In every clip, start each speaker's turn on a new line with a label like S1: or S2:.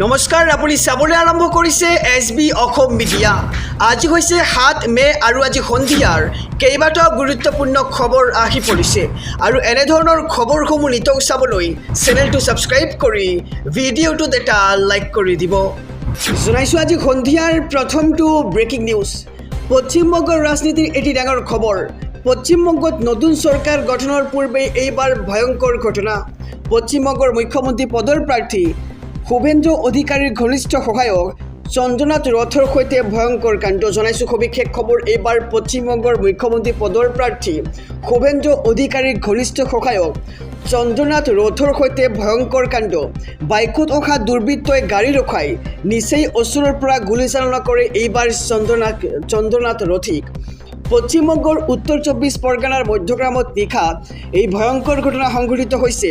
S1: নমস্কাৰ, আপুনি চাবলৈ আৰম্ভ কৰিছে SB অসম মিডিয়া। আজি হৈছে 7 মে' আৰু আজি সন্ধিয়াৰ কেইবাটাও গুৰুত্বপূৰ্ণ খবৰ আহি পৰিছে আৰু এনেধৰণৰ খবৰসমূহ নিতৌ চাবলৈ চেনেলটো ছাবস্ক্ৰাইব কৰি ভিডিঅ'টোত এটা লাইক কৰি দিব। জনাইছোঁ আজি সন্ধিয়াৰ প্ৰথমটো ব্ৰেকিং নিউজ। পশ্চিমবংগৰ ৰাজনীতিৰ এটি ডাঙৰ খবৰ। পশ্চিমবংগত নতুন চৰকাৰ গঠনৰ পূৰ্বে এইবাৰ ভয়ংকৰ ঘটনা। পশ্চিমবংগৰ মুখ্যমন্ত্ৰী পদৰ প্ৰাৰ্থী শুভেন্দু অধিকাৰীৰ ঘনিষ্ঠ সহায়ক চন্দ্ৰনাথ ৰথৰ সৈতে ভয়ংকৰ কাণ্ড। জনাইছোঁ সবিশেষ খবৰ। এইবাৰ পশ্চিমবংগৰ মুখ্যমন্ত্ৰী পদৰ প্ৰাৰ্থী শুভেন্দু অধিকাৰীৰ ঘনিষ্ঠ সহায়ক চন্দ্ৰনাথ ৰথৰ সৈতে ভয়ংকৰ কাণ্ড। বাইকত অহা দুৰ্বৃত্তই গাড়ী ৰখাই নিচেই ওচৰৰ পৰা গুলীচালনা কৰে এইবাৰ চন্দ্ৰনাথ ৰথিক। পশ্চিমবংগৰ উত্তৰ 24 পৰগনাৰ মধ্যগ্ৰামত নিশা এই ভয়ংকৰ ঘটনা সংঘটিত হৈছে।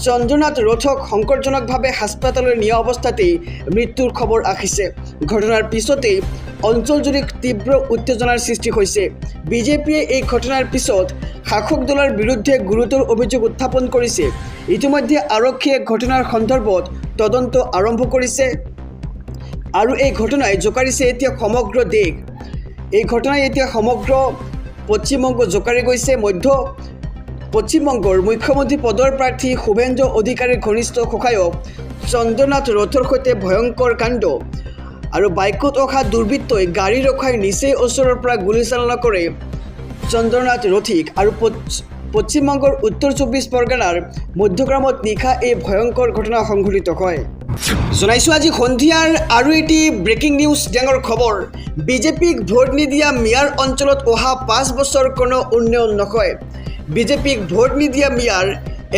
S1: চন্দ্ৰনাথ ৰথক সংকটজনকভাৱে হাস্পাতাললৈ নিয়া অৱস্থাতেই মৃত্যুৰ খবৰ আহিছে। ঘটনাৰ পিছতেই অঞ্চলজুৰি তীব্ৰ উত্তেজনাৰ সৃষ্টি হৈছে। বিজেপিয়ে এই ঘটনাৰ পিছত শাসক দলৰ বিৰুদ্ধে গুৰুতৰ অভিযোগ উত্থাপন কৰিছে। ইতিমধ্যে আৰক্ষীয়ে ঘটনাৰ সন্দৰ্ভত তদন্ত আৰম্ভ কৰিছে আৰু এই ঘটনাই জোকাৰিছে এতিয়া সমগ্ৰ দেশ। এই ঘটনাই এতিয়া সমগ্ৰ পশ্চিমবংগ জোকাৰি গৈছে। পশ্চিমবংগৰ মুখ্যমন্ত্ৰী পদৰ প্ৰাৰ্থী শুভেন্দু অধিকাৰীৰ ঘনিষ্ঠ সহায়ক চন্দ্ৰনাথ ৰথৰ সৈতে ভয়ংকৰ কাণ্ড আৰু বাইকত অহা দুৰ্বৃত্তই গাড়ী ৰখাই নিচেই ওচৰৰ পৰা গুলীচালনা কৰে চন্দ্ৰনাথ ৰথিক। আৰু পশ্চিমবংগৰ উত্তৰ 24 পৰগনাৰ মধ্যগ্ৰামত নিশা এই ভয়ংকৰ ঘটনা সংঘটিত হয়। জনাইছোঁ আজি সন্ধিয়াৰ আৰু এটি ব্ৰেকিং নিউজ ডাঙৰ খবৰ। বিজেপিক ভোট নিদিয়া মিয়াৰ অঞ্চলত অহা 5 বছৰ কোনো উন্নয়ন নকয়। বিজেপিক ভোট নিদিয়া মিয়াৰ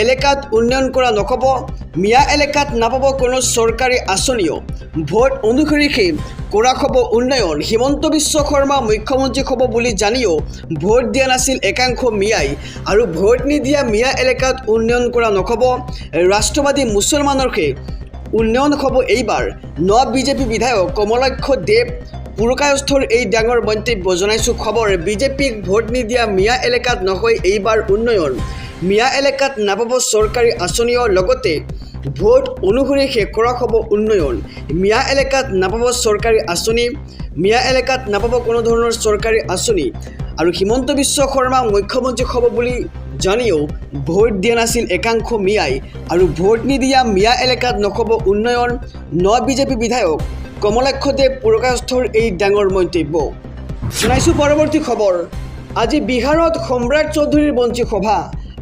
S1: এলেকাত উন্নয়ন কৰা নক'ব। মিয়া এলেকাত নাপাব কোনো চৰকাৰী আঁচনিও। ভোট অনুসৰিহে কৰা হ'ব উন্নয়ন। হিমন্ত বিশ্ব শৰ্মা মুখ্যমন্ত্ৰী হ'ব বুলি জানিও ভোট দিয়া নাছিল একাংশ মিয়াই। আৰু ভোট নিদিয়া মিয়া এলেকাত উন্নয়ন কৰা নক'ব। ৰাষ্ট্ৰবাদী মুছলমানৰহে উন্নয়ন হ'ব এইবাৰ। বিজেপি বিধায়ক কমলাক্ষ দেৱ পুৰকায়স্থৰ এই ডাঙৰ মন্তব্য। জনাইছোঁ খবৰ। বিজেপিক ভোট নিদিয়া মিয়া এলেকাত নহয় এইবাৰ উন্নয়ন। মিয়া এলেকাত নাপাব চৰকাৰী আঁচনিও। লগতে ভোট অনুসৰিহে কৰা হ'ব উন্নয়ন। মিয়া এলেকাত নাপাব চৰকাৰী আঁচনি। মিয়া এলেকাত নাপাব কোনো ধৰণৰ চৰকাৰী আঁচনি। আৰু হিমন্ত বিশ্ব শৰ্মা মুখ্যমন্ত্ৰী হ'ব বুলি জানিও ভোট দিয়া নাছিল একাংশ মিয়াই। আৰু ভোট নিদিয়া মিয়া এলেকাত নহ'ব উন্নয়ন। বিজেপি বিধায়ক কমলাক্ষ দেৱ পুৰকায়স্থৰ এই ডাঙৰ মন্তব্য। জনাইছোঁ পৰৱৰ্তী খবৰ। আজি বিহাৰত সম্ৰাট চৌধুৰীৰ মন্ত্ৰীসভা।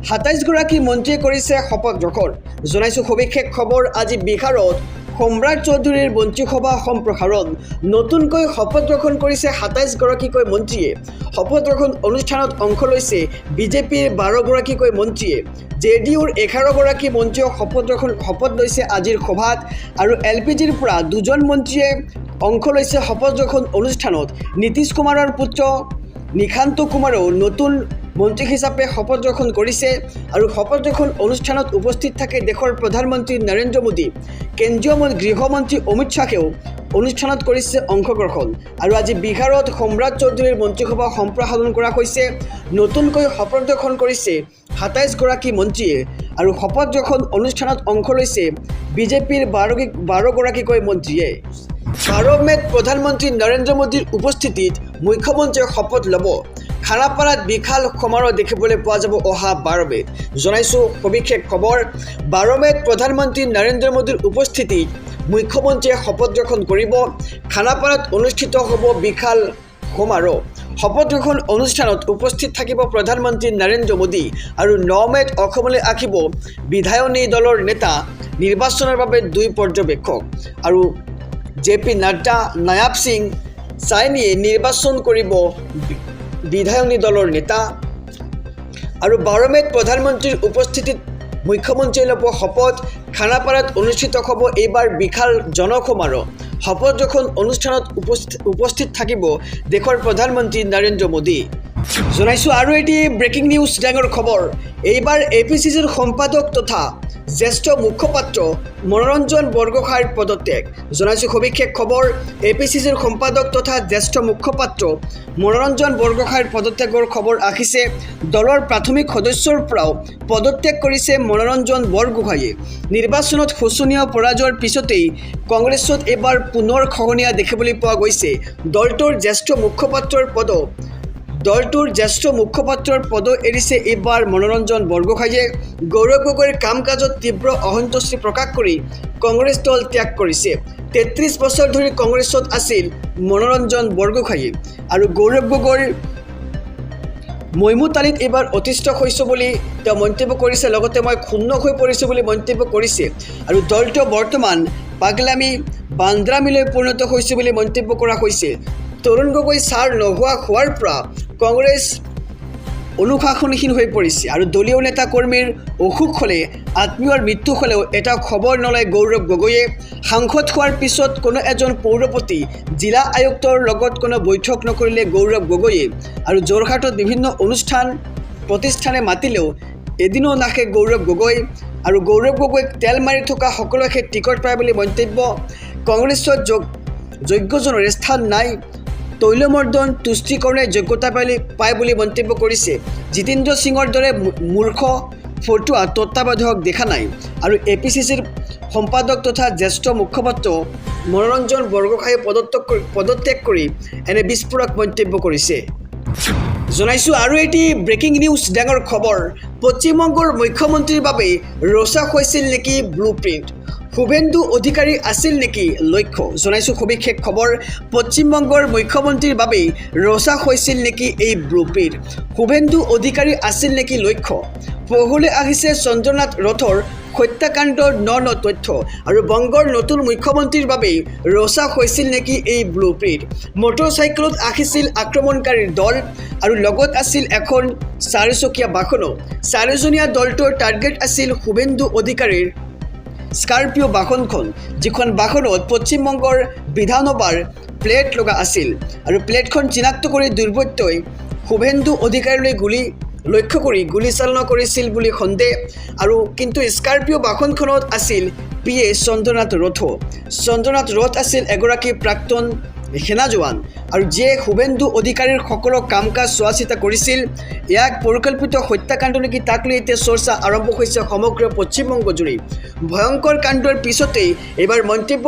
S1: 27গৰাকী মন্ত্ৰীয়ে কৰিছে শপত গ্ৰহণ। জনাইছোঁ সবিশেষ খবৰ। আজি বিহাৰত সম্ৰাট চৌধুৰীৰ মন্ত্ৰীসভা সম্প্ৰসাৰণ। নতুনকৈ শপত গ্ৰহণ কৰিছে 27গৰাকীকৈ মন্ত্ৰীয়ে। শপত গ্ৰহণ অনুষ্ঠানত অংশ লৈছে বিজেপিৰ 12গৰাকীকৈ মন্ত্ৰীয়ে। JDUৰ 11গৰাকী মন্ত্ৰীয়েও শপত লৈছে আজিৰ সভাত। আৰু LPGৰ পৰা 2জন মন্ত্ৰীয়ে অংশ লৈছে শপত গ্ৰহণ অনুষ্ঠানত। নীতিশ কুমাৰৰ পুত্ৰ নিশান্ত কুমাৰেও নতুন মন্ত্ৰী হিচাপে শপত গ্ৰহণ কৰিছে। আৰু শপত গ্ৰহণ অনুষ্ঠানত উপস্থিত থাকে দেশৰ প্ৰধানমন্ত্ৰী নৰেন্দ্ৰ মোদী। কেন্দ্ৰীয় গৃহমন্ত্ৰী অমিত শ্বাহেও অনুষ্ঠানত কৰিছে অংশগ্ৰহণ। আৰু আজি বিহাৰত সম্ৰাট চৌধুৰীৰ মন্ত্ৰীসভা সম্প্ৰসাৰণ কৰা হৈছে। নতুনকৈ শপত গ্ৰহণ কৰিছে 27গৰাকী মন্ত্ৰীয়ে। আৰু শপত গ্ৰহণ অনুষ্ঠানত অংশ লৈছে বিজেপিৰ 12গৰাকীকৈ মন্ত্ৰীয়ে। 12 মে'ত প্ৰধানমন্ত্ৰী নৰেন্দ্ৰ মোদীৰ উপস্থিতিত মুখ্যমন্ত্ৰীয়ে শপত ল'ব। খানাপাৰাত বিশাল সমাৰোহ দেখিবলৈ পোৱা যাব অহা 12 মে'ত। জনাইছোঁ সবিশেষ খবৰ। 12 মে'ত প্ৰধানমন্ত্ৰী নৰেন্দ্ৰ মোদীৰ উপস্থিতিত মুখ্যমন্ত্ৰীয়ে শপত গ্ৰহণ কৰিব। খানাপাৰাত অনুষ্ঠিত হ'ব বিশাল সমাৰোহ। শপত গ্ৰহণ অনুষ্ঠানত উপস্থিত থাকিব প্ৰধানমন্ত্ৰী নৰেন্দ্ৰ মোদী। আৰু 9 মে'ত অসমলৈ আহিব বিধায়িনী দলৰ নেতা। নিৰ্বাচনৰ বাবে 2 পৰ্যবেক্ষক। আৰু JP নাড্ডা, নায়াব সিং চাইনিয়ে নিৰ্বাচন কৰিব বিধায়িনী দলৰ নেতা। আৰু 12 মে'ত প্ৰধানমন্ত্ৰীৰ উপস্থিতিত মুখ্যমন্ত্ৰীয়ে ল'ব শপত। খানাপাৰাত অনুষ্ঠিত হ'ব এইবাৰ বিশাল জনসমাৰোহ। শপত গ্ৰহণ অনুষ্ঠানত উপস্থিত থাকিব দেশৰ প্ৰধানমন্ত্ৰী নৰেন্দ্ৰ মোদী। জনাইছোঁ আৰু এটি ব্ৰেকিং নিউজ ডাঙৰ খবৰ। এইবাৰ APCCৰ সম্পাদক তথা জ্যেষ্ঠ মুখপাত্ৰ মনোৰঞ্জন বৰগোহাঁইৰ পদত্যাগ। জনাইছোঁ সবিশেষ খবৰ। APCCৰ সম্পাদক তথা জ্যেষ্ঠ মুখপাত্ৰ মনোৰঞ্জন বৰগোহাঁইৰ পদত্যাগৰ খবৰ আহিছে। দলৰ প্ৰাথমিক সদস্যৰ পৰাও পদত্যাগ কৰিছে মনোৰঞ্জন বৰগোহাঁইয়ে। নিৰ্বাচনত শোচনীয় পৰাজয়ৰ পিছতেই কংগ্ৰেছত এইবাৰ পুনৰ খহনীয়া দেখিবলৈ পোৱা গৈছে। দলটোৰ জ্যেষ্ঠ মুখপাত্ৰৰ পদ এৰিছে এইবাৰ মনোৰঞ্জন বৰগোহাঁইয়ে। গৌৰৱ গগৈৰ কাম কাজত তীব্ৰ অসন্তুষ্টি প্ৰকাশ কৰি কংগ্ৰেছ দল ত্যাগ কৰিছে। 33 বছৰ ধৰি কংগ্ৰেছত আছিল মনোৰঞ্জন বৰগোহাঁইয়ে আৰু গৌৰৱ গগৈৰ মৈমুতালিত এইবাৰ অতিষ্ঠ হৈছোঁ বুলি তেওঁ মন্তব্য কৰিছে। লগতে মই ক্ষুণ্ণ হৈ পৰিছোঁ বুলি মন্তব্য কৰিছে আৰু দলটো বৰ্তমান পাগলামী বান্দ্ৰামীলৈ পৰিণত হৈছে বুলি মন্তব্য কৰা হৈছে। তৰুণ গগৈ ছাৰ হোৱাৰ পৰা কংগ্ৰেছ অনুশাসনহীন হৈ পৰিছে আৰু দলীয় নেতা কৰ্মীৰ অসুখ হ'লে আত্মীয়ৰ মৃত্যু হ'লেও এটা খবৰ নলয় গৌৰৱ গগৈয়ে। সাংসদ হোৱাৰ পিছত কোনো এজন পৌৰপতি জিলা আয়ুক্তৰ লগত কোনো বৈঠক নকৰিলে গৌৰৱ গগৈয়ে আৰু যোৰহাটত বিভিন্ন অনুষ্ঠান প্ৰতিষ্ঠানে মাতিলেও এদিনো নাহে গৌৰৱ গগৈ আৰু গৌৰৱ গগৈক তেল মাৰি থকা সকলোকে টিকট পায় বুলি মন্তব্য। কংগ্ৰেছত যোগ্যজনৰ স্থান নাই। তৈলমৰ্দন তুষ্টিকৰণে যোগ্যতা পায় বুলি মন্তব্য কৰিছে। জিতেন্দ্ৰ সিঙৰ দৰে মূৰ্খ ফটুৱা তত্ত্বাৱধায়ক দেখা নাই আৰু APCCৰ সম্পাদক তথা জ্যেষ্ঠ মুখপাত্ৰ মনোৰঞ্জন বৰগোহাঁইয়ে পদত্যাগ কৰি এনে বিস্ফোৰক মন্তব্য কৰিছে। জনাইছোঁ আৰু এটি ব্ৰেকিং নিউজ ডাঙৰ খবৰ। পশ্চিমবংগৰ মুখ্যমন্ত্ৰীৰ বাবে ৰচা হৈছিল নেকি ব্লু প্ৰিণ্ট? শুভেন্দু অধিকাৰী আছিল নেকি লক্ষ্য? জনাইছোঁ সবিশেষ খবৰ। পশ্চিমবংগৰ মুখ্যমন্ত্ৰীৰ বাবে ৰচা হৈছিল নেকি এই ব্লু প্ৰিণ্ট? শুভেন্দু অধিকাৰী আছিল নেকি লক্ষ্য? পোহৰলৈ আহিছে চন্দ্ৰনাথ ৰথৰ হত্যাকাণ্ডৰ ন তথ্য আৰু বংগৰ নতুন মুখ্যমন্ত্ৰীৰ বাবে ৰচা হৈছিল নেকি এই ব্লু প্ৰিণ্ট? মটৰচাইকেলত আহিছিল আক্ৰমণকাৰীৰ দল আৰু লগত আছিল এখন 4চকীয়া বাহনো। 4জনীয়া দলটোৰ টাৰ্গেট আছিল শুভেন্দু অধিকাৰীৰ স্কৰ্পিঅ' বাহনখন, যিখন বাহনত পশ্চিমবংগৰ বিধানসভাৰ প্লেট লগা আছিল আৰু প্লেটখন চিনাক্ত কৰি দুৰ্বৃত্তই শুভেন্দু অধিকাৰীলৈ লক্ষ্য কৰি গুলীচালনা কৰিছিল বুলি সন্দেহ। আৰু কিন্তু স্কৰ্পিঅ' বাহনখনত আছিল PA চন্দ্ৰনাথ ৰথ। চন্দ্ৰনাথ ৰথ আছিল এগৰাকী প্ৰাক্তন সেনা জোৱান আৰু যিয়ে শুভেন্দু অধিকাৰীৰ সকলো কাম কাজ চোৱা চিতা কৰিছিল। ইয়াক পৰিকল্পিত হত্যাকাণ্ড নেকি তাক লৈ এতিয়া চৰ্চা আৰম্ভ হৈছে সমগ্ৰ পশ্চিমবংগ জুৰি। ভয়ংকৰ কাণ্ডৰ পিছতেই এইবাৰ মন্তব্য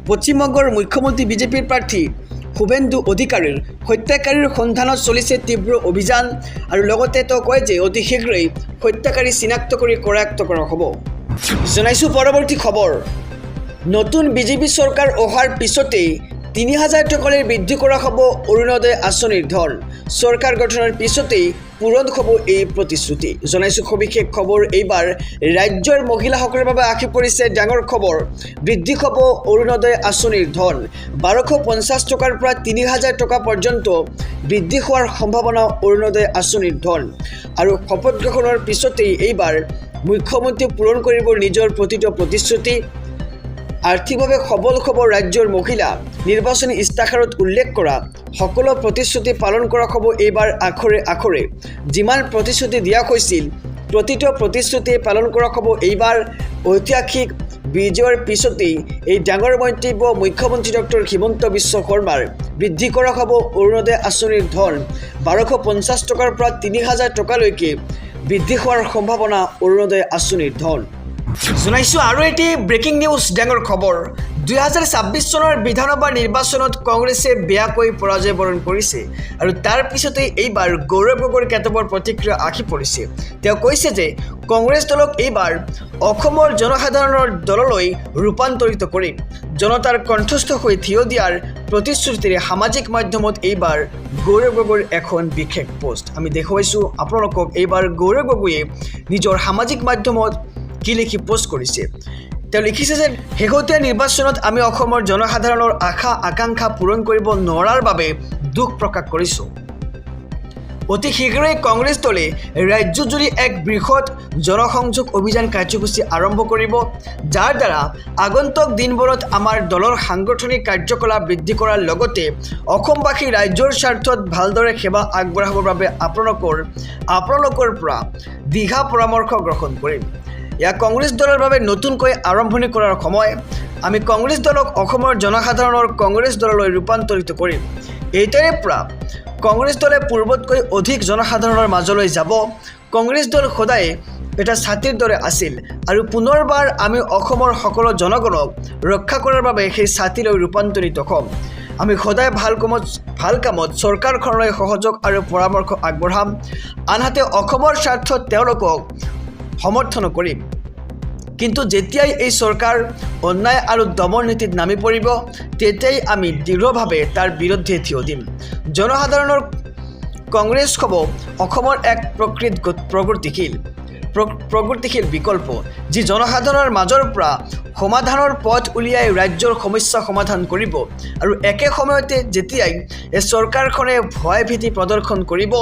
S1: পশ্চিমবংগৰ মুখ্যমন্ত্ৰী বিজেপিৰ প্ৰাৰ্থী শুভেন্দু অধিকাৰীৰ হত্যাকাৰীৰ সন্ধানত চলিছে তীব্ৰ অভিযান আৰু লগতে তেওঁ কয় যে অতি শীঘ্ৰেই হত্যাকাৰী চিনাক্ত কৰি কৰায়ত্ব কৰা হ'ব। জনাইছোঁ পৰৱৰ্তী খবৰ। নতুন বিজেপি চৰকাৰ অহাৰ পিছতেই 3000 টকালৈ বৃদ্ধি কৰা হ'ব অৰুণোদয় আঁচনিৰ ধন। চৰকাৰ গঠনৰ পিছতেই পূৰণ হ'ব এই প্ৰতিশ্ৰুতি। জনাইছোঁ সবিশেষ খবৰ। এইবাৰ ৰাজ্যৰ মহিলাসকলৰ বাবে আহি পৰিছে ডাঙৰ খবৰ। বৃদ্ধি হ'ব অৰুণোদয় আঁচনিৰ ধন। 1250 টকাৰ পৰা 3000 টকা পৰ্যন্ত বৃদ্ধি হোৱাৰ সম্ভাৱনা অৰুণোদয় আঁচনিৰ ধন আৰু শপত গ্ৰহণৰ পিছতেই এইবাৰ মুখ্যমন্ত্ৰীয়ে পূৰণ কৰিব নিজৰ প্ৰতিটো প্ৰতিশ্ৰুতি। আৰ্থিকভাৱে সবল হ'ব ৰাজ্যৰ মহিলা। নিৰ্বাচনী ইস্তাহাৰত উল্লেখ কৰা সকলো প্ৰতিশ্ৰুতি পালন কৰা হ'ব এইবাৰ আখৰে আখৰে। যিমান প্ৰতিশ্ৰুতি দিয়া হৈছিল প্ৰতিটো প্ৰতিশ্ৰুতি পালন কৰা হ'ব এইবাৰ। ঐতিহাসিক বিজয়ৰ পিছতেই এই ডাঙৰ মন্তব্য মুখ্যমন্ত্ৰী ডক্টৰ হিমন্ত বিশ্ব শৰ্মাৰ। বৃদ্ধি কৰা হ'ব অৰুণোদয় আঁচনিৰ ধন। 1250 টকাৰ পৰা 3000 টকালৈকে বৃদ্ধি হোৱাৰ সম্ভাৱনা অৰুণোদয় আঁচনিৰ ধন। জনাইছোঁ আৰু এটি ব্ৰেকিং নিউজ ডাঙৰ খবৰ। 2026 চনৰ বিধানসভা নিৰ্বাচনত কংগ্ৰেছে বেয়াকৈ পৰাজয় বৰণ কৰিছে আৰু তাৰ পিছতেই এইবাৰ গৌৰৱ গগৈৰ কেতবোৰ প্ৰতিক্ৰিয়া আহি পৰিছে। তেওঁ কৈছে যে কংগ্ৰেছ দলক এইবাৰ অসমৰ জনসাধাৰণৰ দললৈ ৰূপান্তৰিত কৰিম। জনতাৰ কণ্ঠস্থ হৈ থিয় দিয়াৰ প্ৰতিশ্ৰুতিৰে সামাজিক মাধ্যমত এইবাৰ গৌৰৱ গগৈৰ এখন বিশেষ পোষ্ট আমি দেখুৱাইছোঁ আপোনালোকক। এইবাৰ গৌৰৱ গগৈয়ে নিজৰ সামাজিক মাধ্যমত কি লিখি পোষ্ট কৰিছে। তেওঁ লিখিছে যে শেহতীয়া নিৰ্বাচনত আমি অসমৰ জনসাধাৰণৰ আশা আকাংক্ষা পূৰণ কৰিব নোৱাৰাৰ বাবে দুখ প্ৰকাশ কৰিছোঁ। অতি শীঘ্ৰেই কংগ্ৰেছ দলে ৰাজ্যজুৰি এক বৃহৎ জনসংযোগ অভিযান কাৰ্যসূচী আৰম্ভ কৰিব, যাৰ দ্বাৰা আগন্তুক দিনবোৰত আমাৰ দলৰ সাংগঠনিক কাৰ্যকলাপ বৃদ্ধি কৰাৰ লগতে অসমবাসী ৰাজ্যৰ স্বাৰ্থত ভালদৰে সেৱা আগবঢ়াবৰ বাবে আপোনালোকৰ পৰা দিহা পৰামৰ্শ গ্ৰহণ কৰিম। এয়া কংগ্ৰেছ দলৰ বাবে নতুনকৈ আৰম্ভণি কৰাৰ সময়। আমি কংগ্ৰেছ দলক অসমৰ জনসাধাৰণৰ কংগ্ৰেছ দললৈ ৰূপান্তৰিত কৰিম। এইটাৰে পৰা কংগ্ৰেছ দলে পূৰ্বতকৈ অধিক জনসাধাৰণৰ মাজলৈ যাব। কংগ্ৰেছ দল সদায় এটা ছাতিৰ দৰে আছিল আৰু পুনৰবাৰ আমি অসমৰ সকলো জনগণক ৰক্ষা কৰাৰ বাবে সেই ছাতিলৈ ৰূপান্তৰিত হ'ম। আমি সদায় ভাল কামত চৰকাৰখনলৈ সহযোগ আৰু পৰামৰ্শ আগবঢ়াম, আনহাতে অসমৰ স্বাৰ্থত তেওঁলোকক সমৰ্থন কৰিম। কিন্তু যেতিয়াই এই চৰকাৰ অন্যায় আৰু দমন নীতিত নামি পৰিব, তেতিয়াই আমি দৃঢ়ভাৱে তাৰ বিৰুদ্ধে থিয় দিম। জনসাধাৰণৰ কংগ্ৰেছ হ'ব অসমৰ এক প্ৰগতিশীল বিকল্প, যি জনসাধাৰণৰ মাজৰ পৰা সমাধানৰ পথ উলিয়াই ৰাজ্যৰ সমস্যা সমাধান কৰিব। আৰু একে সময়তে যেতিয়াই এই চৰকাৰখনে ভয়-ভীতি প্ৰদৰ্শন কৰিব,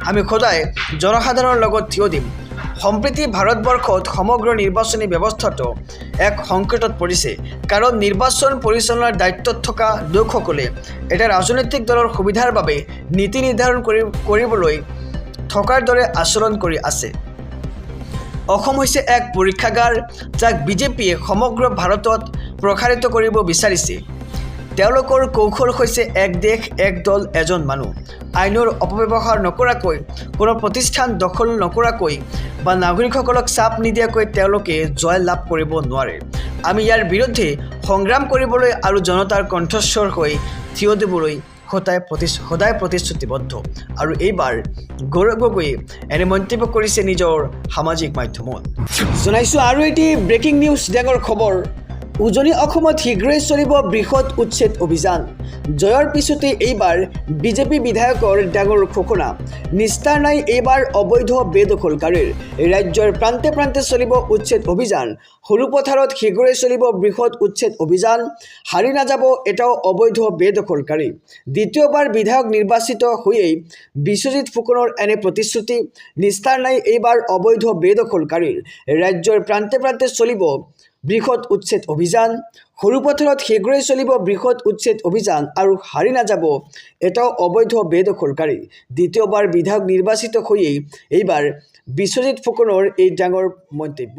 S1: আমি সদায় জনসাধাৰণৰ লগত থিয় দিম। সম্প্ৰতি ভাৰতবৰ্ষত সমগ্ৰ নিৰ্বাচনী ব্যৱস্থাটো এক সংকটত পৰিছে, কাৰণ নিৰ্বাচন পৰিচালনাৰ দায়িত্বত থকা লোকসকলে এটা ৰাজনৈতিক দলৰ সুবিধাৰ বাবে নীতি নিৰ্ধাৰণ কৰিবলৈ থকাৰ দৰে আচৰণ কৰি আছে। অসম হৈছে এক পৰীক্ষাগাৰ, যাক বিজেপিয়ে সমগ্ৰ ভাৰতত প্ৰসাৰিত কৰিব বিচাৰিছে। তেওঁলোকৰ কৌশল হৈছে এক দেশ, এক দল, এজন মানুহ। আইনৰ অপব্যৱহাৰ নকৰাকৈ, কোনো প্ৰতিষ্ঠান দখল নকৰাকৈ বা নাগৰিকসকলক চাপ নিদিয়াকৈ তেওঁলোকে জয় লাভ কৰিব নোৱাৰে। আমি ইয়াৰ বিৰুদ্ধে সংগ্ৰাম কৰিবলৈ আৰু জনতাৰ কণ্ঠস্বৰ হৈ থিয় দিবলৈ সদায় প্ৰতিশ্ৰুতিবদ্ধ। আৰু এইবাৰ গৌৰৱ গগৈয়ে এনে মন্তব্য কৰিছে নিজৰ সামাজিক মাধ্যমত। জনাইছোঁ আৰু এটি ব্ৰেকিং নিউজ ডাঙৰ খবৰ। উজনি অসমত শীঘ্ৰেই চলিব বৃহৎ উচ্ছেদ অভিযান। জয়ৰ পিছতে এইবাৰ বিজেপি বিধায়কৰ ডাঙৰ ঘোষণা। নিস্তাৰ নাই এইবাৰ অবৈধ বেদখলকাৰীৰ। ৰাজ্যৰ প্ৰান্তে প্ৰান্তে চলিব উচ্ছেদ অভিযান। সৰুপথাৰত শীঘ্ৰেই চলিব বৃহৎ উচ্ছেদ অভিযান। হাৰি নাযাব এটাও অবৈধ বেদখলকাৰী। দ্বিতীয়বাৰ বিধায়ক নিৰ্বাচিত হৈয়েই বিশ্বজিৎ ফুকনৰ এনে প্ৰতিশ্ৰুতি। নিস্তাৰ নাই এইবাৰ অবৈধ বেদখলকাৰীৰ। ৰাজ্যৰ প্ৰান্তে প্ৰান্তে চলিব বৃহৎ উচ্ছেদ অভিযান। সৰুপথাৰত শীঘ্ৰেই চলিব বৃহৎ উচ্ছেদ অভিযান আৰু হাৰি নাযাব এটাও অবৈধ বেদখলকাৰী। দ্বিতীয়বাৰ বিধায়ক নিৰ্বাচিত হৈয়েই এইবাৰ বিশ্বজিৎ ফুকনৰ এই ডাঙৰ মন্তব্য।